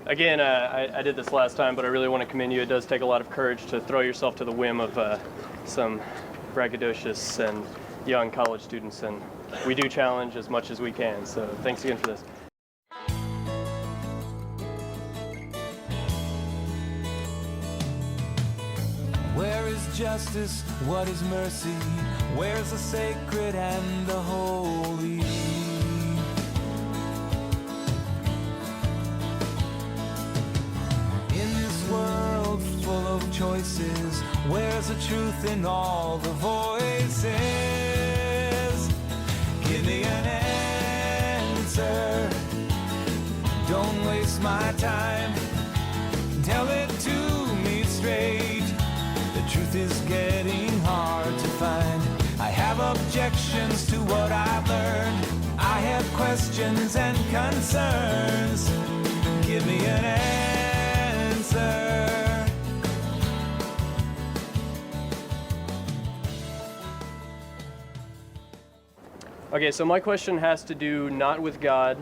again, I did this last time, but I really want to commend you. It does take a lot of courage to throw yourself to the whim of some braggadocious and young college students, and we do challenge as much as we can. So thanks again for this. Where is justice? What is mercy? Where's the sacred and the holy? In this world full of choices, where's the truth in all the voices? Give me an answer. Don't waste my time. Tell it to me straight. The truth is getting hard to find. I have objections to what I've learned. I have questions and concerns. Give me an answer. Okay, so my question has to do not with God,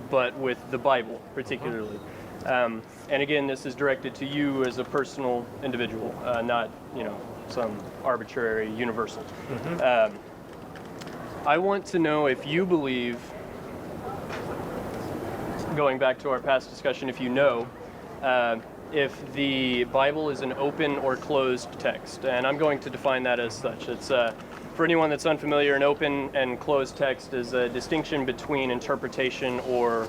but with the Bible particularly. And again, this is directed to you as a personal individual, not, some arbitrary universal. I want to know if you believe, going back to our past discussion, if you know, if the Bible is an open or closed text. And I'm going to define that as such. It's, for anyone that's unfamiliar, an open and closed text is a distinction between interpretation or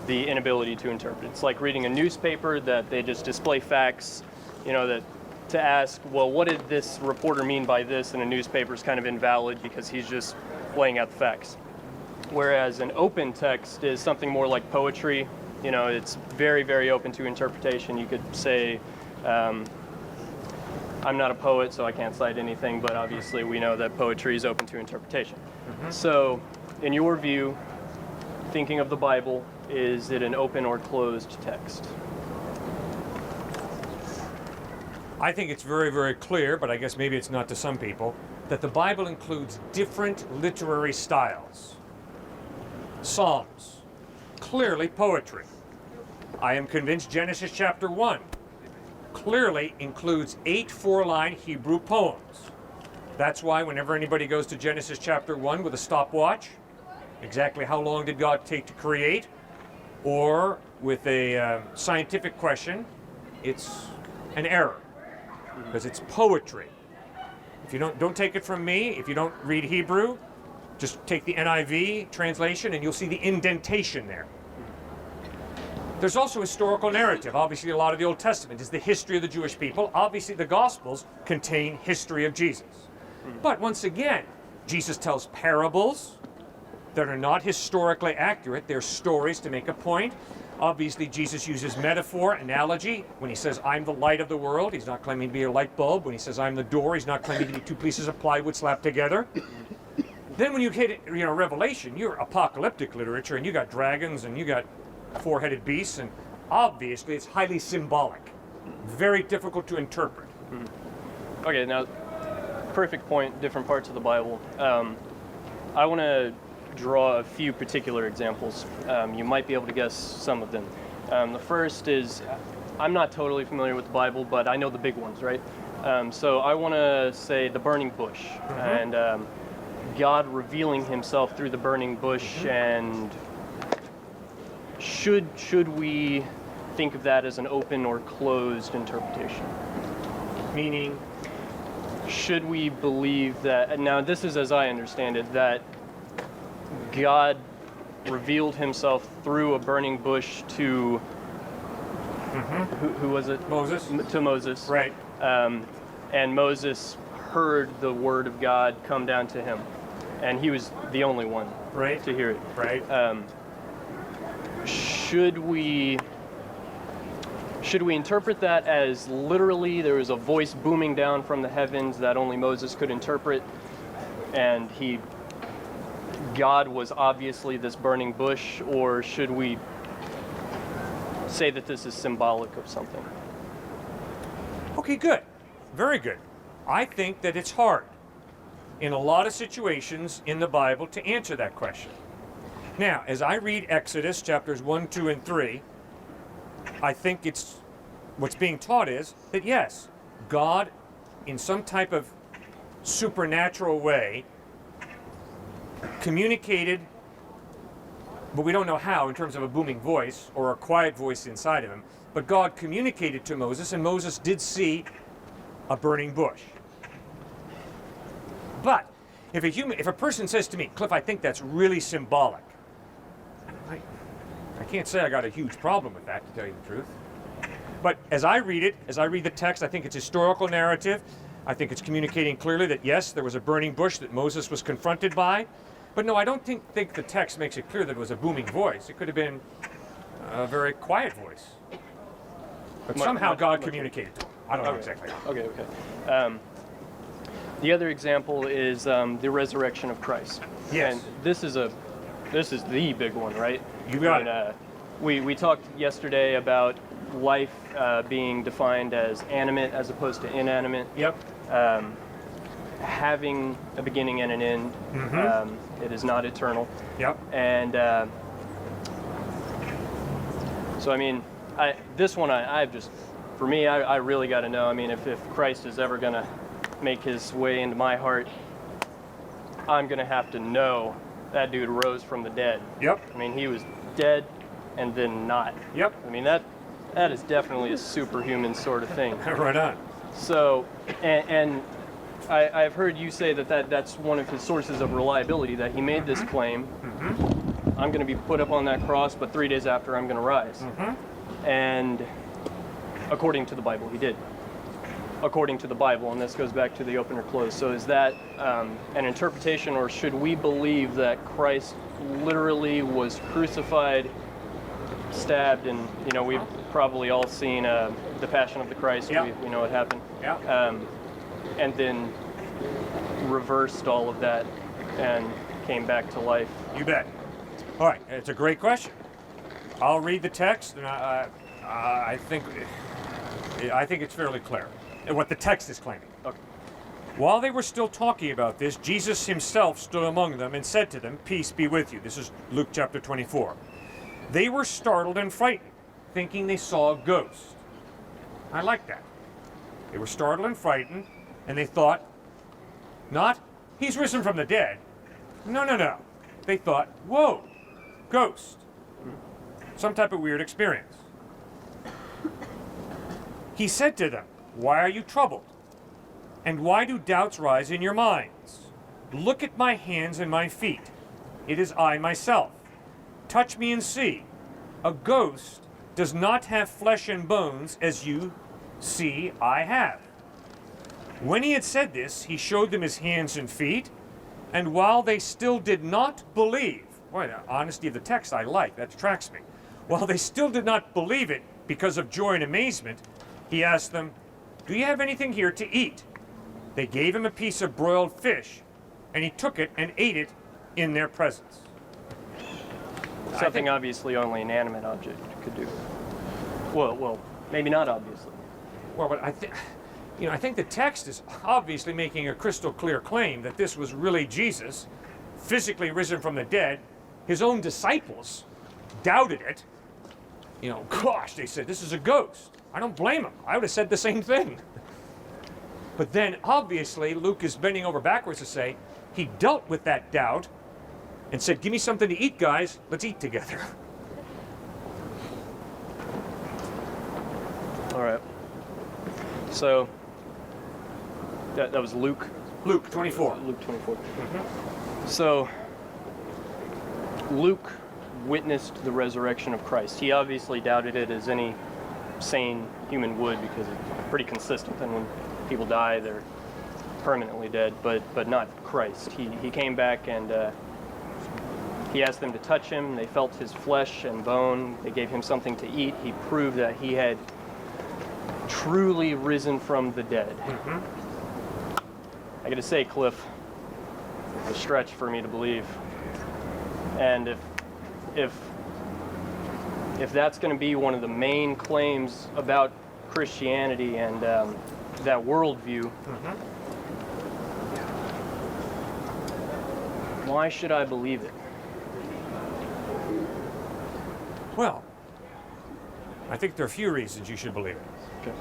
the inability to interpret. It's like reading a newspaper that they just display facts, that to ask, well, what did this reporter mean by this in a newspaper is kind of invalid because he's just laying out the facts. Whereas an open text is something more like poetry. It's very, very open to interpretation. You could say, I'm not a poet, so I can't cite anything, but obviously we know that poetry is open to interpretation. So, in your view, thinking of the Bible, is it an open or closed text? I think it's very, very clear, but I guess maybe it's not to some people, that the Bible includes different literary styles. Psalms, clearly poetry. I am convinced Genesis chapter 1 clearly includes 8 4-line Hebrew poems. That's why whenever anybody goes to Genesis chapter 1 with a stopwatch, exactly how long did God take to create, or with a scientific question, it's an error, because it's poetry. If you don't take it from me, if you don't read Hebrew, just take the NIV translation and you'll see the indentation there. There's also historical narrative. Obviously, a lot of the Old Testament is the history of the Jewish people. Obviously, the Gospels contain history of Jesus. But once again, Jesus tells parables that are not historically accurate. They're stories to make a point. Obviously, Jesus uses metaphor, analogy. When he says, I'm the light of the world, he's not claiming to be a light bulb. When he says, I'm the door, he's not claiming to be 2 pieces of plywood slapped together. Then when you hit, Revelation, you're apocalyptic literature, and you got dragons, and you got 4-headed beasts, and obviously it's highly symbolic. Very difficult to interpret. Okay, now, perfect point, different parts of the Bible. I want to draw a few particular examples. You might be able to guess some of them. The first is, I'm not totally familiar with the Bible, but I know the big ones, right? So I want to say the burning bush, and God revealing himself through the burning bush, and should we think of that as an open or closed interpretation? Meaning, should we believe that, now this is as I understand it, that God revealed himself through a burning bush to, who was it? Moses. To Moses. Right. And Moses heard the word of God come down to him. And he was the only one to hear it. Right. Should we interpret that as literally there was a voice booming down from the heavens that only Moses could interpret, and God was obviously this burning bush, or should we say that this is symbolic of something? Okay, good. Very good. I think that it's hard in a lot of situations in the Bible to answer that question. Now, as I read Exodus chapters 1, 2, and 3, I think what's being taught is that yes, God, in some type of supernatural way, communicated, but we don't know how in terms of a booming voice or a quiet voice inside of him, but God communicated to Moses, and Moses did see a burning bush. But if a person says to me, Cliff, I think that's really symbolic, I can't say I got a huge problem with that, to tell you the truth. But as I read it, as I read the text, I think it's historical narrative. I think it's communicating clearly that yes, there was a burning bush that Moses was confronted by. But no, I don't think the text makes it clear that it was a booming voice. It could have been a very quiet voice. But somehow God communicated to him. I don't know exactly how. Okay. The other example is the resurrection of Christ. Yes. And this is the big one, right? You got it. We talked yesterday about life being defined as animate as opposed to inanimate. Yep. Having a beginning and an end. Mm-hmm. It is not eternal. Yep. And so, I mean, this one, for me, I really got to know. I mean, if Christ is ever going to make his way into my heart, I'm going to have to know that dude rose from the dead. Yep. I mean, he was dead and then not. Yep. I mean, that is definitely a superhuman sort of thing. Right on. So, and I've heard you say that's one of his sources of reliability, that he made this claim, I'm going to be put up on that cross, but 3 days after I'm going to rise. And according to the Bible, he did. According to the Bible, and this goes back to the open or close. So is that an interpretation, or should we believe that Christ literally was crucified, stabbed, and, you know, we've probably all seen the Passion of the Christ. Yeah. We know what happened. Yeah. And then reversed all of that and came back to life. You bet. All right, it's a great question. I'll read the text, and I think it's fairly clear what the text is claiming. Okay. While they were still talking about this, Jesus himself stood among them and said to them, "Peace be with you." This is Luke chapter 24. They were startled and frightened, thinking they saw a ghost. I like that. They were startled and frightened, and they thought, not, he's risen from the dead. No. They thought, whoa, ghost. Some type of weird experience. He said to them, "Why are you troubled? And why do doubts rise in your minds? Look at my hands and my feet. It is I myself. Touch me and see. A ghost does not have flesh and bones as you see I have." When he had said this, he showed them his hands and feet, and while they still did not believe, boy, the honesty of the text I like, that attracts me. While they still did not believe it because of joy and amazement, he asked them, "Do you have anything here to eat?" They gave him a piece of broiled fish, and he took it and ate it in their presence. Something obviously only an animate object could do. Well, maybe not obviously. Well, but I think the text is obviously making a crystal clear claim that this was really Jesus, physically risen from the dead. His own disciples doubted it. You know, gosh, they said, this is a ghost. I don't blame them. I would have said the same thing. But then, obviously, Luke is bending over backwards to say, he dealt with that doubt and said, "Give me something to eat, guys. Let's eat together." All right. So that was Luke. Luke 24. Luke 24. So Luke witnessed the resurrection of Christ. He obviously doubted it, as any sane human would, because it's pretty consistent. And when people die, they're permanently dead. But not Christ. He came back and he asked them to touch him. They felt his flesh and bone. They gave him something to eat. He proved that he had truly risen from the dead. I gotta say, Cliff, it's a stretch for me to believe. And if that's going to be one of the main claims about Christianity and that worldview, why should I believe it? Well, I think there are a few reasons you should believe it. Okay.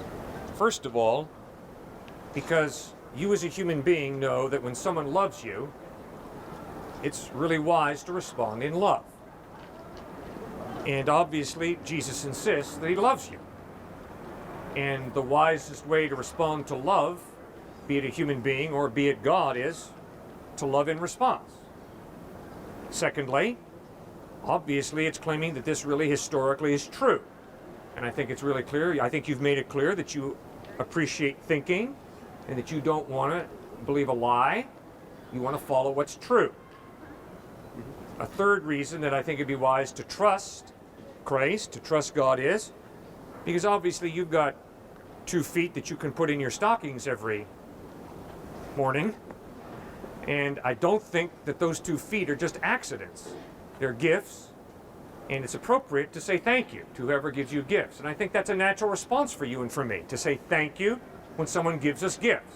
First of all, because you as a human being know that when someone loves you, it's really wise to respond in love. And obviously, Jesus insists that he loves you. And the wisest way to respond to love, be it a human being or be it God, is to love in response. Secondly, obviously it's claiming that this really historically is true. And I think it's really clear. I think you've made it clear that you appreciate thinking and that you don't want to believe a lie. You want to follow what's true. A third reason that I think it'd be wise to trust Christ, to trust God, is because obviously you've got 2 feet that you can put in your stockings every morning. And I don't think that those 2 feet are just accidents. They're gifts. And it's appropriate to say thank you to whoever gives you gifts. And I think that's a natural response for you and for me, to say thank you when someone gives us gifts.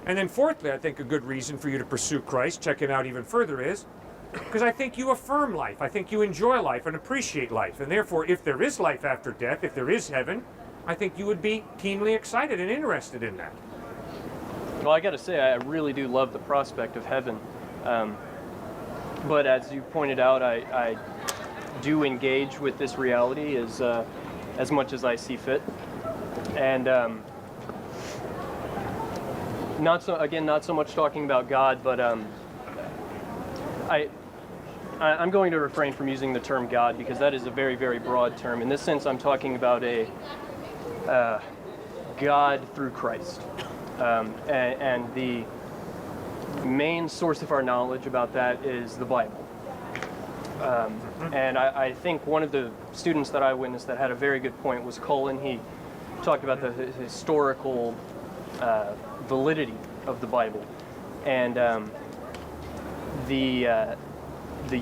And then fourthly, I think a good reason for you to pursue Christ, check him out even further, is because I think you affirm life. I think you enjoy life and appreciate life. And therefore, if there is life after death, if there is heaven, I think you would be keenly excited and interested in that. Well, I got to say, I really do love the prospect of heaven. But as you pointed out, I do engage with this reality as much as I see fit. And not so much talking about God, but I'm going to refrain from using the term God because that is a very, very broad term. In this sense, I'm talking about a God through Christ. And the main source of our knowledge about that is the Bible. And I think one of the students that I witnessed that had a very good point was Colin. He talked about the historical validity of the Bible and the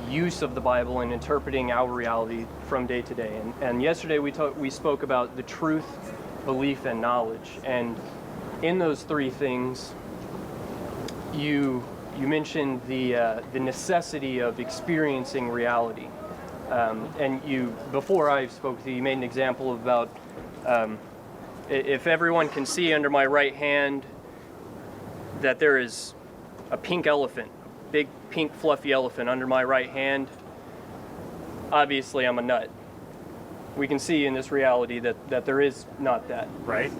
use of the Bible in interpreting our reality from day to day. And yesterday we spoke about the truth, belief, and knowledge. And in those 3 things, you mentioned the necessity of experiencing reality. And before I spoke to you, you made an example about if everyone can see under my right hand that there is a pink elephant, big pink fluffy elephant under my right hand, obviously I'm a nut. We can see in this reality that there is not that. Right.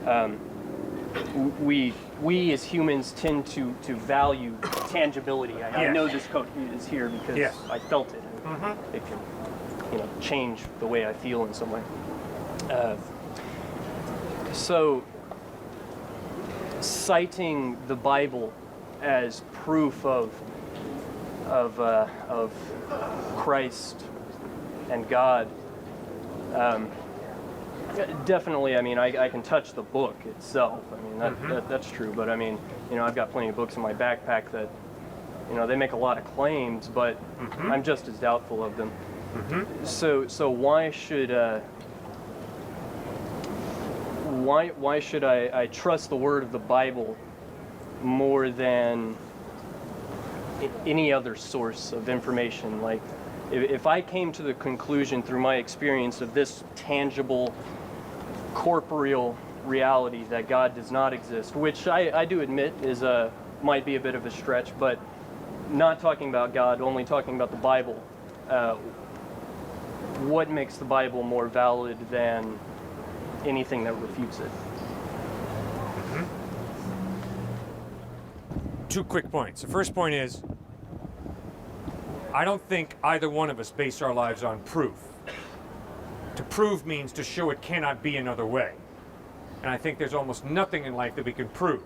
We as humans tend to value tangibility. I know this coat is here because I felt it. And it can, change the way I feel in some way. So, citing the Bible as proof of Christ and God. Definitely, I can touch the book itself. That's true. But I've got plenty of books in my backpack that, they make a lot of claims, but I'm just as doubtful of them. So why should I trust the word of the Bible more than any other source of information? Like, if I came to the conclusion through my experience of this tangible, corporeal reality that God does not exist, which I do admit might be a bit of a stretch, but not talking about God, only talking about the Bible, what makes the Bible more valid than anything that refutes it? 2 quick points. The first point is, I don't think either one of us base our lives on proof. To prove means to show it cannot be another way. And I think there's almost nothing in life that we can prove.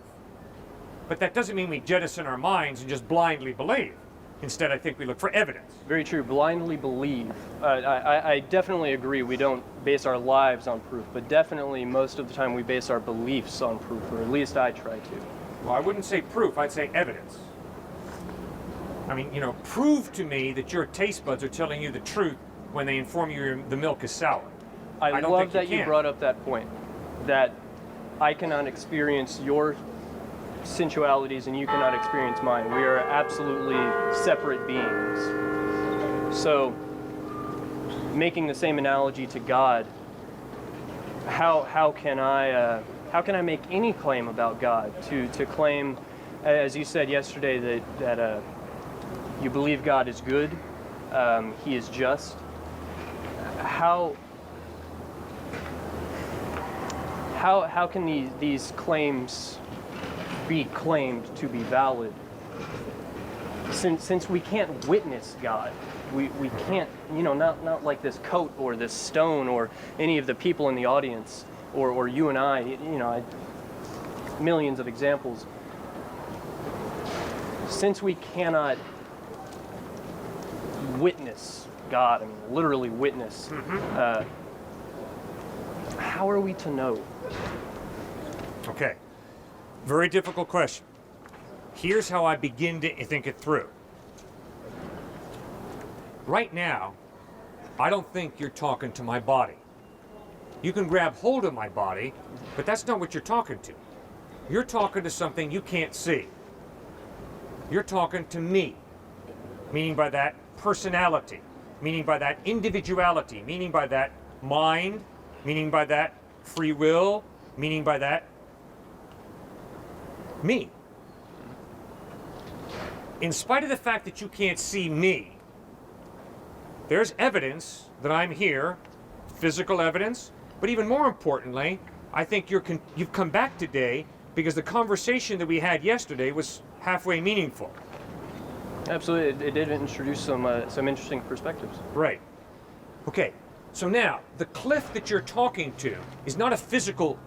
But that doesn't mean we jettison our minds and just blindly believe. Instead, I think we look for evidence. Very true. Blindly believe. I definitely agree we don't base our lives on proof, but definitely most of the time we base our beliefs on proof, or at least I try to. Well, I wouldn't say proof, I'd say evidence. Prove to me that your taste buds are telling you the truth when they inform you the milk is sour. I love that you brought up that point, that I cannot experience your sensualities and you cannot experience mine. We are absolutely separate beings. So, making the same analogy to God, how can I make any claim about God? To claim, as you said yesterday, that you believe God is good, He is just. How can these claims be claimed to be valid? Since we can't witness God, we can't, not like this coat or this stone or any of the people in the audience or you and I, millions of examples. Since we cannot witness God, I mean literally witness, how are we to know? Okay, very difficult question. Here's how I begin to think it through. Right now, I don't think you're talking to my body. You can grab hold of my body, but that's not what you're talking to. You're talking to something you can't see. You're talking to me, meaning by that personality, meaning by that individuality, meaning by that mind, meaning by that free will, meaning by that me. In spite of the fact that you can't see me, there's evidence that I'm here, physical evidence, but even more importantly, I think you've come back today because the conversation that we had yesterday was halfway meaningful. Absolutely, it did introduce some interesting perspectives. Right. Okay, so now, the Cliff that you're talking to is not a physical,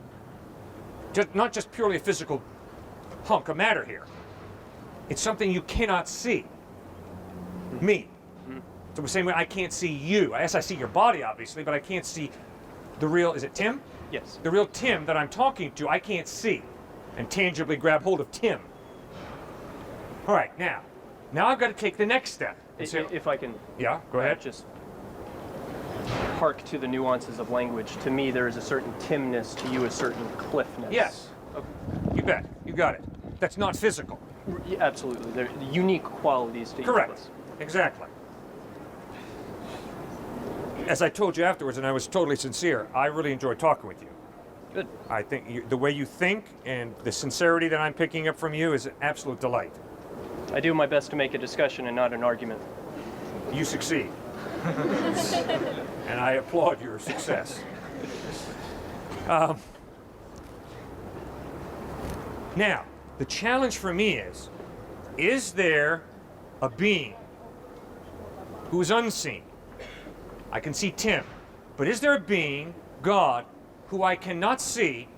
not just purely a physical hunk of matter here. It's something you cannot see. Me. So the same way I can't see you. Yes, I see your body, obviously, but I can't see the real, is it Tim? Yes. The real Tim that I'm talking to, I can't see and tangibly grab hold of Tim. All right, now I've got to take the next step. If I can... Yeah, go ahead. Just hark to the nuances of language. To me, there is a certain Timness, to you a certain Cliffness. Yes. Okay. You bet. You got it. That's not physical. Yeah, absolutely. They're unique qualities to each of Correct. us. Exactly. As I told you afterwards, and I was totally sincere, I really enjoyed talking with you. Good. I think the way you think and the sincerity that I'm picking up from you is an absolute delight. I do my best to make a discussion and not an argument. You succeed. And I applaud your success. Now, the challenge for me is there a being who is unseen? I can see Tim, but is there a being, God, who I cannot see,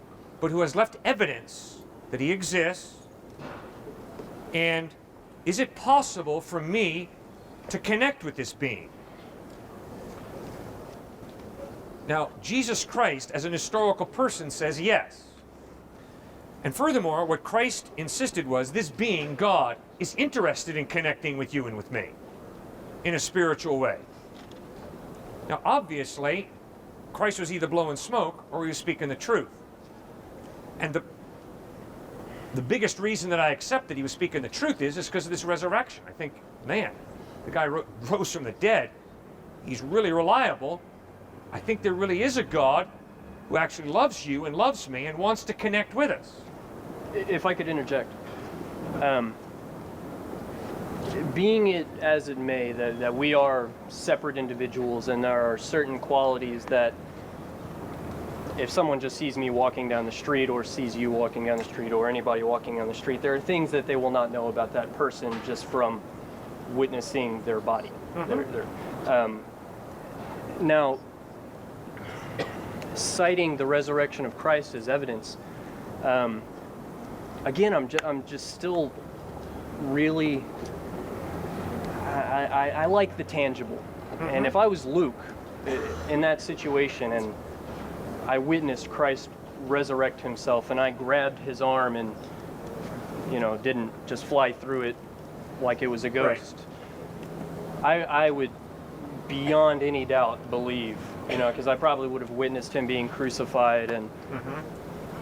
but who has left evidence that he exists? And is it possible for me to connect with this being? Now, Jesus Christ, as an historical person, says yes. And furthermore, what Christ insisted was this being, God, is interested in connecting with you and with me in a spiritual way. Now, obviously, Christ was either blowing smoke or he was speaking the truth. And the biggest reason that I accept that he was speaking the truth is because of this resurrection. I think, man, the guy rose from the dead. He's really reliable. I think there really is a God who actually loves you and loves me and wants to connect with us. If I could interject. Being it as it may, that we are separate individuals and there are certain qualities that if someone just sees me walking down the street or sees you walking down the street or anybody walking down the street, there are things that they will not know about that person just from witnessing their body. Now, citing the resurrection of Christ as evidence, again, I'm just still really, I like the tangible. And if I was Luke in that situation and I witnessed Christ resurrect himself and I grabbed his arm and, didn't just fly through it like it was a ghost, right. I would beyond any doubt believe, because I probably would have witnessed him being crucified and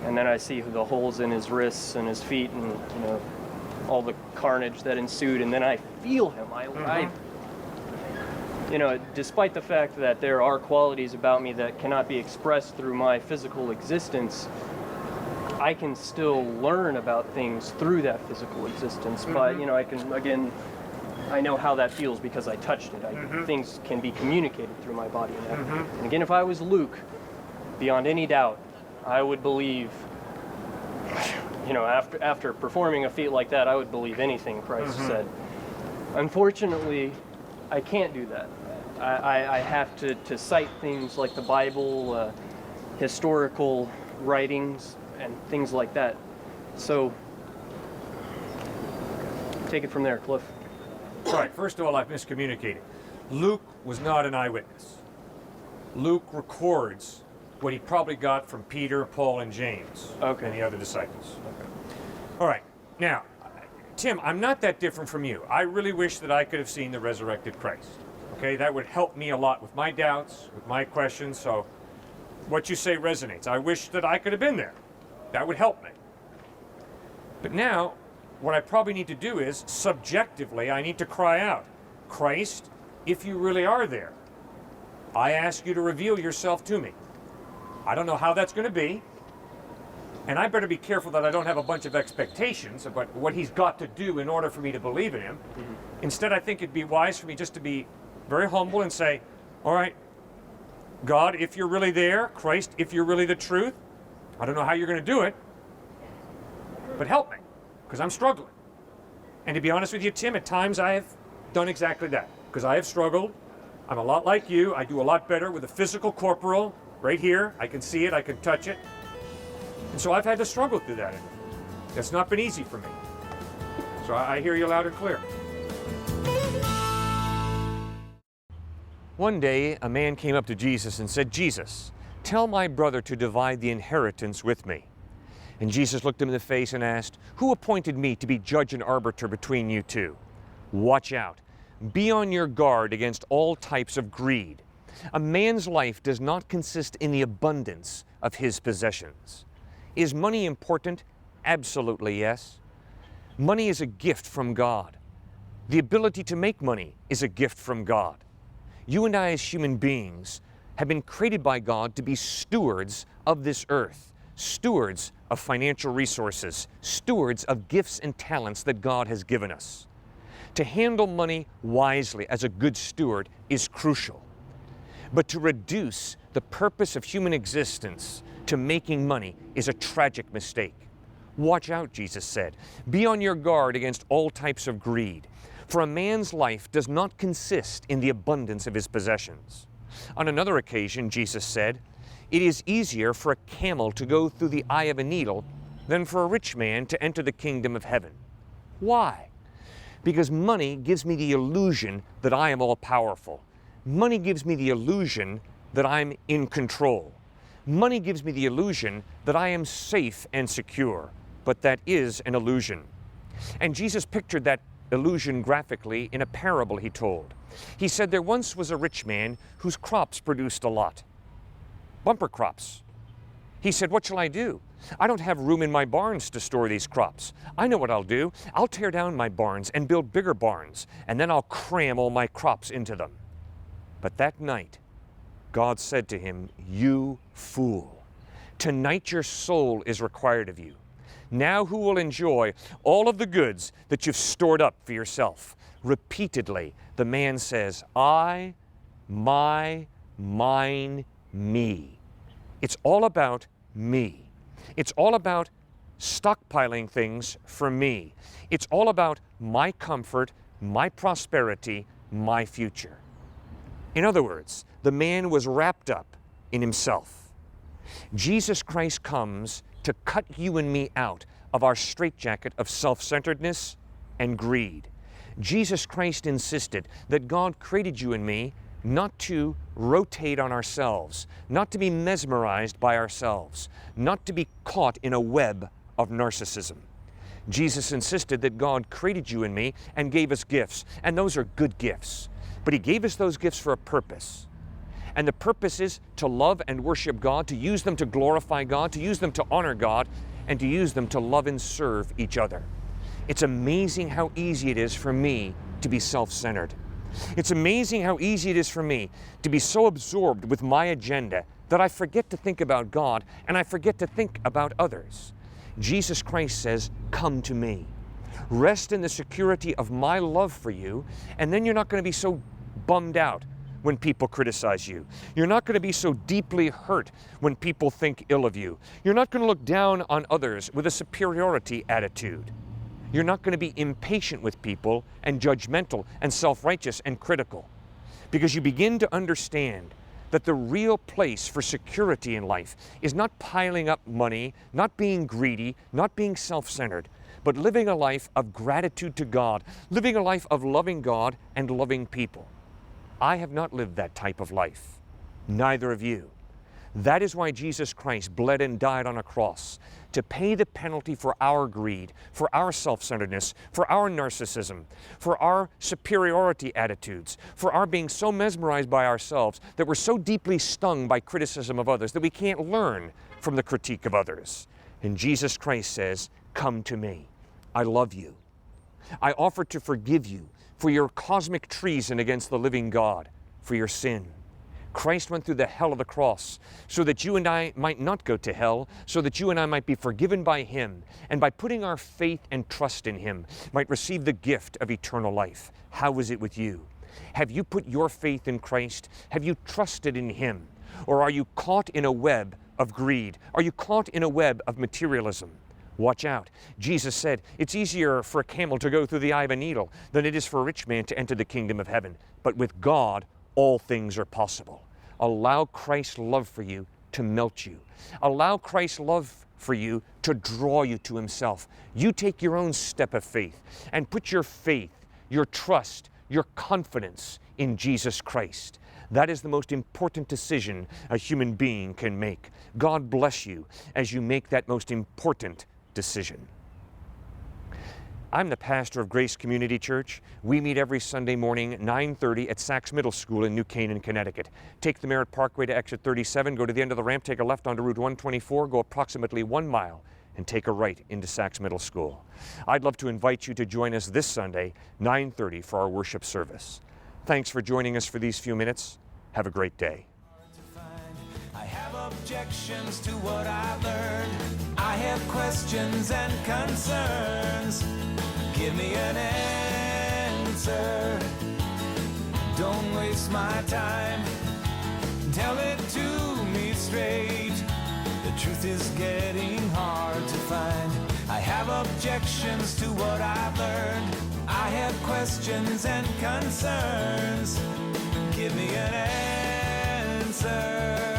then I see the holes in his wrists and his feet and, despite the fact that there are qualities about me that cannot be expressed through my physical existence, I can still learn about things through that physical existence. But, I can, again, I know how that feels because I touched it. Things can be communicated through my body. And again, if I was Luke, beyond any doubt, I would believe, after performing a feat like that, I would believe anything Christ said. Unfortunately, I can't do that. I have to cite things like the Bible, historical writings, and things like that. So, take it from there, Cliff. Right, first of all, I've miscommunicated. Luke was not an eyewitness. Luke records what he probably got from Peter, Paul, and James, and the other disciples. All right, now, Tim, I'm not that different from you. I really wish that I could have seen the resurrected Christ. Okay, that would help me a lot with my doubts, with my questions, so what you say resonates. I wish that I could have been there. That would help me. But now, what I probably need to do is, subjectively, I need to cry out, Christ, if you really are there, I ask you to reveal yourself to me. I don't know how that's going to be, and I better be careful that I don't have a bunch of expectations about what he's got to do in order for me to believe in him. Instead, I think it'd be wise for me just to be very humble and say, all right, God, if you're really there, Christ, if you're really the truth, I don't know how you're going to do it, but help me, because I'm struggling. And to be honest with you, Tim, at times I have done exactly that, because I have struggled. I'm a lot like you. I do a lot better with a physical corporal right here. I can see it. I can touch it. And so I've had to struggle through that. It's not been easy for me. So I hear you loud and clear. One day, a man came up to Jesus and said, Jesus, tell my brother to divide the inheritance with me. And Jesus looked him in the face and asked, who appointed me to be judge and arbiter between you two? Watch out. Be on your guard against all types of greed. A man's life does not consist in the abundance of his possessions. Is money important? Absolutely yes. Money is a gift from God. The ability to make money is a gift from God. You and I as human beings have been created by God to be stewards of this earth, stewards of financial resources, stewards of gifts and talents that God has given us. To handle money wisely as a good steward is crucial. But to reduce the purpose of human existence to making money is a tragic mistake. Watch out, Jesus said. Be on your guard against all types of greed. For a man's life does not consist in the abundance of his possessions. On another occasion, Jesus said, it is easier for a camel to go through the eye of a needle than for a rich man to enter the kingdom of heaven. Why? Because money gives me the illusion that I am all-powerful. Money gives me the illusion that I'm in control. Money gives me the illusion that I am safe and secure, but that is an illusion. And Jesus pictured that illusion graphically in a parable he told. He said there once was a rich man whose crops produced a lot. Bumper crops. He said, what shall I do? I don't have room in my barns to store these crops. I know what I'll do. I'll tear down my barns and build bigger barns, and then I'll cram all my crops into them. But that night, God said to him, you fool, tonight your soul is required of you. Now who will enjoy all of the goods that you've stored up for yourself? Repeatedly, the man says, I, my, mine, me. It's all about me. It's all about stockpiling things for me. It's all about my comfort, my prosperity, my future. In other words, the man was wrapped up in himself. Jesus Christ comes to cut you and me out of our straitjacket of self-centeredness and greed. Jesus Christ insisted that God created you and me not to rotate on ourselves, not to be mesmerized by ourselves, not to be caught in a web of narcissism. Jesus insisted that God created you and me and gave us gifts, and those are good gifts. But He gave us those gifts for a purpose. And the purpose is to love and worship God, to use them to glorify God, to use them to honor God, and to use them to love and serve each other. It's amazing how easy it is for me to be self-centered. It's amazing how easy it is for me to be so absorbed with my agenda that I forget to think about God and I forget to think about others. Jesus Christ says, come to me. Rest in the security of my love for you, and then you're not going to be so bummed out when people criticize you. You're not going to be so deeply hurt when people think ill of you. You're not going to look down on others with a superiority attitude. You're not going to be impatient with people and judgmental and self-righteous and critical, because you begin to understand that the real place for security in life is not piling up money, not being greedy, not being self-centered, but living a life of gratitude to God, living a life of loving God and loving people. I have not lived that type of life. Neither have you. That is why Jesus Christ bled and died on a cross, to pay the penalty for our greed, for our self-centeredness, for our narcissism, for our superiority attitudes, for our being so mesmerized by ourselves that we're so deeply stung by criticism of others that we can't learn from the critique of others. And Jesus Christ says, come to me. I love you. I offer to forgive you for your cosmic treason against the living God, for your sin. Christ went through the hell of the cross so that you and I might not go to hell, so that you and I might be forgiven by Him, and by putting our faith and trust in Him, might receive the gift of eternal life. How is it with you? Have you put your faith in Christ? Have you trusted in Him? Or are you caught in a web of greed? Are you caught in a web of materialism? Watch out. Jesus said, it's easier for a camel to go through the eye of a needle than it is for a rich man to enter the kingdom of heaven. But with God, all things are possible. Allow Christ's love for you to melt you. Allow Christ's love for you to draw you to Himself. You take your own step of faith and put your faith, your trust, your confidence in Jesus Christ. That is the most important decision a human being can make. God bless you as you make that most important decision. I'm the pastor of Grace Community Church. We meet every Sunday morning, 9:30 at Sachs Middle School in New Canaan, Connecticut. Take the Merritt Parkway to exit 37, go to the end of the ramp, take a left onto Route 124, go approximately 1 mile, and take a right into Sachs Middle School. I'd love to invite you to join us this Sunday, 9:30, for our worship service. Thanks for joining us for these few minutes. Have a great day. I have objections to what I've learned. I have questions and concerns. Give me an answer. Don't waste my time. Tell it to me straight. The truth is getting hard to find. I have objections to what I've learned. I have questions and concerns. Give me an answer.